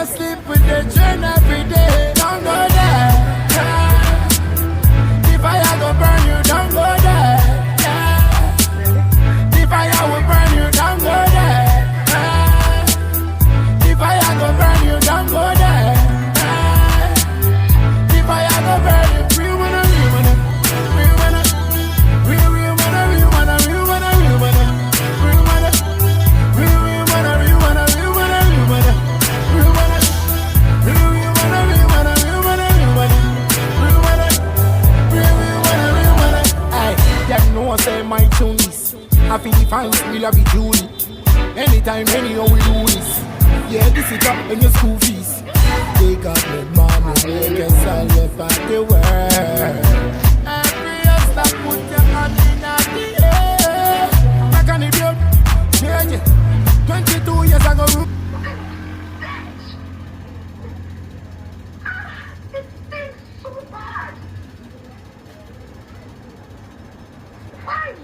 go sleep with the chain every day. Don't go there. Yeah. The fire go burn you. Don't go there. Yeah. The fire will burn you. Don't go there. Yeah. The fire go burn you. Don't go there. Yeah. The fire go burn you. We wanna, we wanna, we wanna, we wanna, we wanna, we wanna, we wanna, we wanna, we wanna, we wanna, we wanna, we wanna, we wanna, we wanna, we wanna, we wanna, we wanna, we wanna, we wanna. Aye, them know say my tunes. I feel the fans will have it Julie. Anytime, anyhow we do this. Yeah, this is up in your school fees. They got the money, they can sell you back the world. Every year, stop put your money in the air. Back on the road, yeah, 22 years ago. It stinks so bad. Why?